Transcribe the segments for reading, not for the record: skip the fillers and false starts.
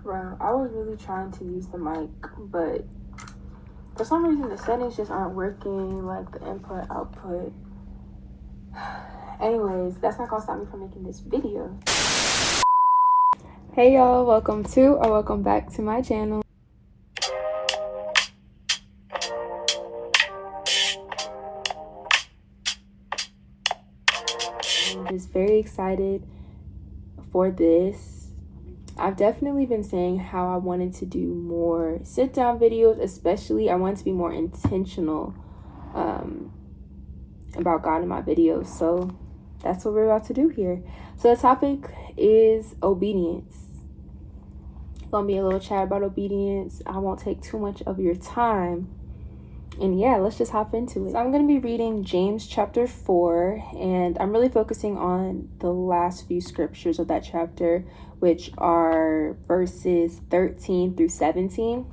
Bro, I was really trying to use the mic, but for some reason the settings just aren't working, like the input, output. Anyways, that's not gonna stop me from making this video. Hey y'all, welcome back to my channel. I'm just very excited for this. I've definitely been saying how I wanted to do more sit-down videos, especially I wanted to be more intentional about God in my videos. So that's what we're about to do here. So the topic is obedience. Gonna be a little chat about obedience. I won't take too much of your time. And yeah, let's just hop into it. So I'm going to be reading James chapter 4, and I'm really focusing on the last few scriptures of that chapter, which are verses 13 through 17.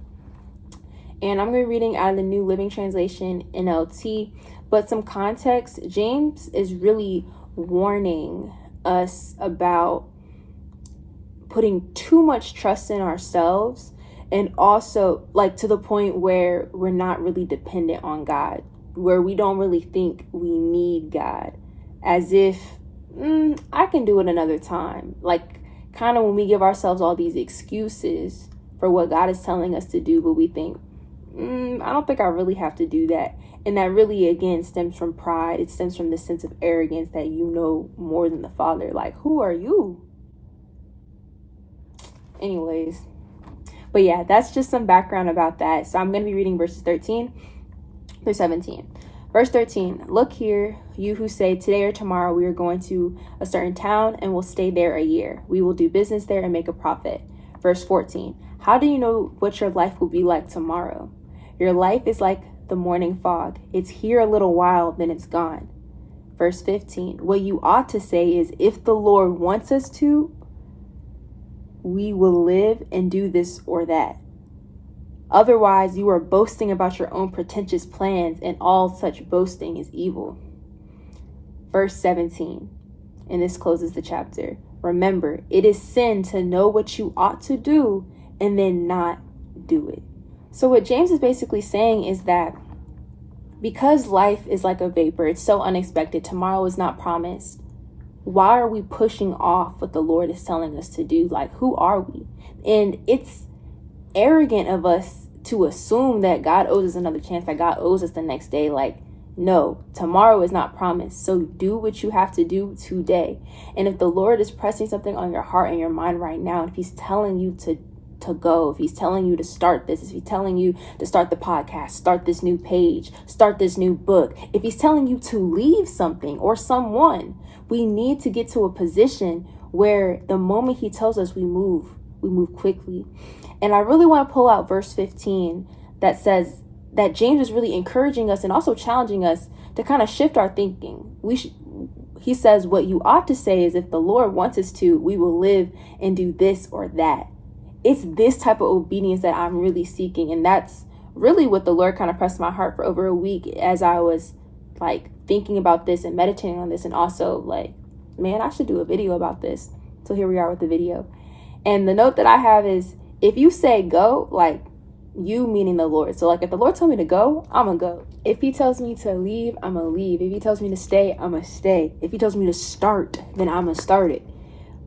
And I'm going to be reading out of the New Living Translation, NLT. But some context, James is really warning us about putting too much trust in ourselves, and also like to the point where we're not really dependent on God, where we don't really think we need God, as if I can do it another time. Like kind of when we give ourselves all these excuses for what God is telling us to do, but we think, I don't think I really have to do that. And that really, again, stems from pride. It stems from this sense of arrogance that you know more than the Father. Like, who are you? Anyways. But yeah, that's just some background about that. So I'm going to be reading verses 13 through 17. Verse 13, look here, you who say today or tomorrow we are going to a certain town and will stay there a year. We will do business there and make a profit. Verse 14, how do you know what your life will be like tomorrow? Your life is like the morning fog. It's here a little while, then it's gone. Verse 15, what you ought to say is, if the Lord wants us to, we will live and do this or that. Otherwise, you are boasting about your own pretentious plans, and all such boasting is evil. Verse 17, and this closes the chapter. Remember, it is sin to know what you ought to do and then not do it. So what James is basically saying is that because life is like a vapor, it's so unexpected, tomorrow is not promised. Why are we pushing off what the Lord is telling us to do? Like, who are we? And it's arrogant of us to assume that God owes us another chance, that God owes us the next day. Like, no, tomorrow is not promised. So do what you have to do today. And if the Lord is pressing something on your heart and your mind right now, and if he's telling you to go, if he's telling you to start this, if he's telling you to start the podcast, start this new page, start this new book, if he's telling you to leave something or someone, we need to get to a position where the moment he tells us we move quickly. And I really want to pull out verse 15 that says that James is really encouraging us and also challenging us to kind of shift our thinking. He says, what you ought to say is, if the Lord wants us to, we will live and do this or that. It's this type of obedience that I'm really seeking. And that's really what the Lord kind of pressed my heart for over a week as I was like thinking about this and meditating on this, and also like, man, I should do a video about this. So here we are with the video. And the note that I have is, if you say go, like you meaning the Lord. So like if the Lord told me to go, I'm gonna go. If he tells me to leave, I'm gonna leave. If he tells me to stay, I'm gonna stay. If he tells me to start, then I'm gonna start it.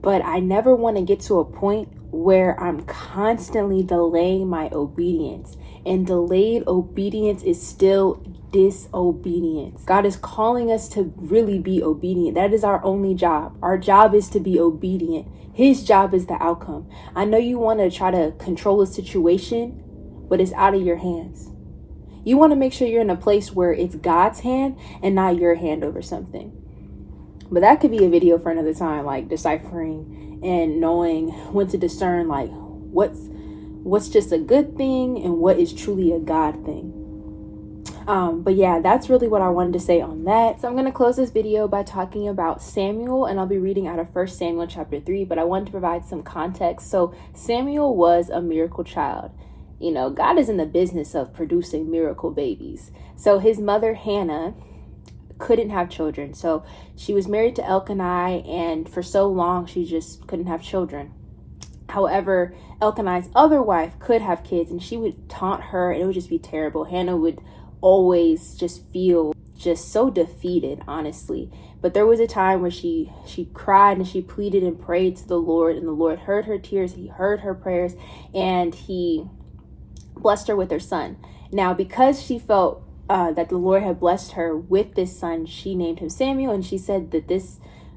But I never want to get to a point where I'm constantly delaying my obedience. And delayed obedience is still disobedience. God is calling us to really be obedient. That is our only job. Our job is to be obedient. His job is the outcome. I know you want to try to control a situation, but it's out of your hands. You want to make sure you're in a place where it's God's hand and not your hand over something. But that could be a video for another time, like deciphering and knowing when to discern like what's just a good thing and what is truly a God thing. But yeah, that's really what I wanted to say on that. So I'm going to close this video by talking about Samuel, and I'll be reading out of 1 Samuel chapter 3, but I wanted to provide some context. So Samuel was a miracle child. You know, God is in the business of producing miracle babies. So his mother, Hannah, couldn't have children. So she was married to Elkanah, and for so long, she just couldn't have children. However, Elkanah's other wife could have kids, and she would taunt her, and it would just be terrible. Hannah would always just feel just so defeated, honestly. But there was a time where she cried and she pleaded and prayed to the Lord, and the Lord heard her tears, he heard her prayers, and he blessed her with her son. Now, because she felt that the Lord had blessed her with this son, she named him Samuel, and she said that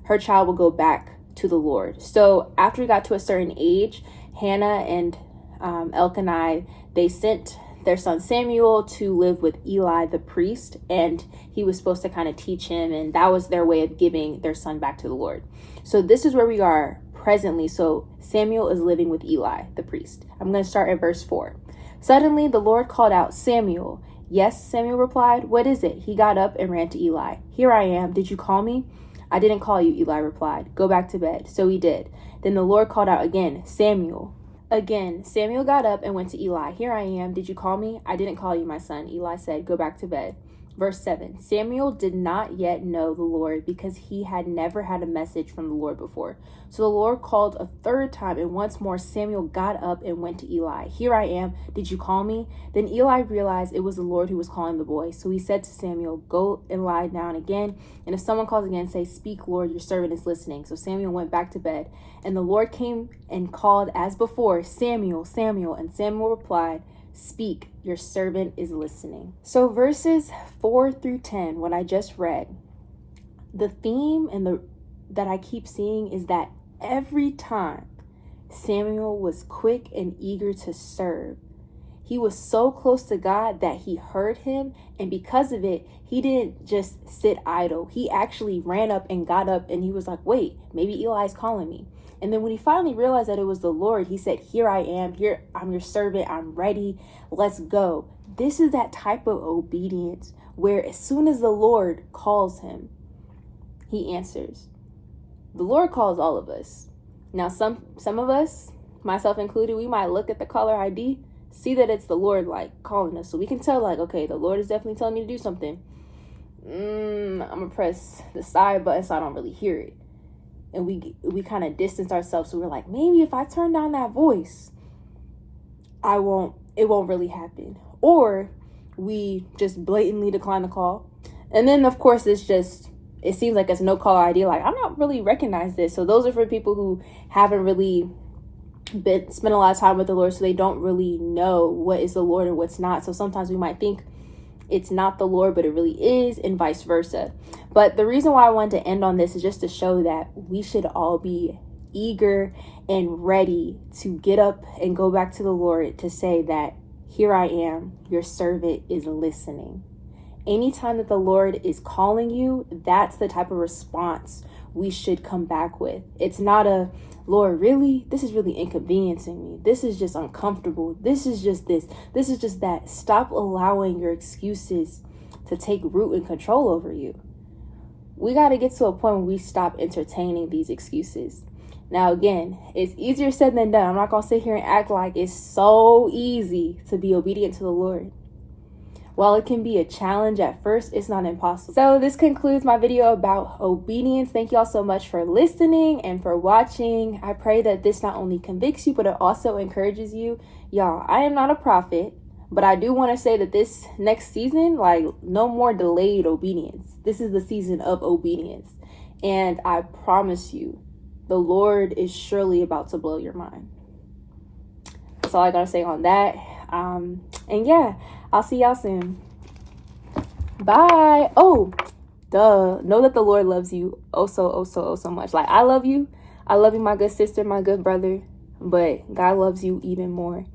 her child will go back to the Lord. So after he got to a certain age, Hannah and Elkanah, they sent their son Samuel to live with Eli the priest, and he was supposed to kind of teach him, and that was their way of giving their son back to the Lord. So this is where we are presently. So Samuel is living with Eli the priest. I'm going to start at verse 4. Suddenly the Lord called out, "Samuel." "Yes," Samuel replied. "What is it?" He got up and ran to Eli. "Here I am. Did you call me?" "I didn't call you," Eli replied. "Go back to bed." So he did. Then the Lord called out again, "Samuel." Again, Samuel got up and went to Eli. "Here I am. Did you call me?" "I didn't call you, my son." Eli said, "Go back to bed." Verse 7. Samuel did not yet know the Lord because he had never had a message from the Lord before. So the Lord called a third time, and once more Samuel got up and went to Eli. "Here I am. Did you call me?" Then Eli realized it was the Lord who was calling the boy. So he said to Samuel, "Go and lie down again. And if someone calls again, say, 'Speak, Lord, your servant is listening.'" So Samuel went back to bed. And the Lord came and called as before, "Samuel, Samuel." And Samuel replied, "Speak, your servant is listening." So verses 4 through 10, what I just read, the theme that I keep seeing is that every time Samuel was quick and eager to serve, he was so close to God that he heard him, and because of it, he didn't just sit idle. He actually ran up and got up, and he was like, "Wait, maybe Eli's calling me." And then when he finally realized that it was the Lord, he said, "Here I am. Here, I'm your servant. I'm ready. Let's go." This is that type of obedience where as soon as the Lord calls him, he answers. The Lord calls all of us. Now, some of us, myself included, we might look at the caller ID, see that it's the Lord like calling us. So we can tell like, okay, the Lord is definitely telling me to do something. I'm going to press the side button so I don't really hear it. And we kind of distance ourselves. So we're like, maybe if I turn down that voice, it won't really happen. Or we just blatantly decline the call. And then of course it seems like it's no caller ID. Like, I'm not really recognize this. So those are for people who haven't really spent a lot of time with the Lord. So they don't really know what is the Lord and what's not. So sometimes we might think it's not the Lord, but it really is, and vice versa. But the reason why I wanted to end on this is just to show that we should all be eager and ready to get up and go back to the Lord to say that, "Here I am, your servant is listening." Anytime that the Lord is calling you, that's the type of response we should come back with. It's not a, "Lord, really? This is really inconveniencing me. This is just uncomfortable. This is just this. This is just that." Stop allowing your excuses to take root and control over you. We got to get to a point where we stop entertaining these excuses. Now, again, it's easier said than done. I'm not going to sit here and act like it's so easy to be obedient to the Lord. While it can be a challenge at first, it's not impossible. So this concludes my video about obedience. Thank you all so much for listening and for watching. I pray that this not only convicts you, but it also encourages you. Y'all, I am not a prophet, but I do want to say that this next season, like, no more delayed obedience. This is the season of obedience. And I promise you, the Lord is surely about to blow your mind. That's all I got to say on that. And yeah, I'll see y'all soon. Bye. Oh, duh. Know that the Lord loves you oh so much. Like, I love you. I love you, my good sister, my good brother. But God loves you even more.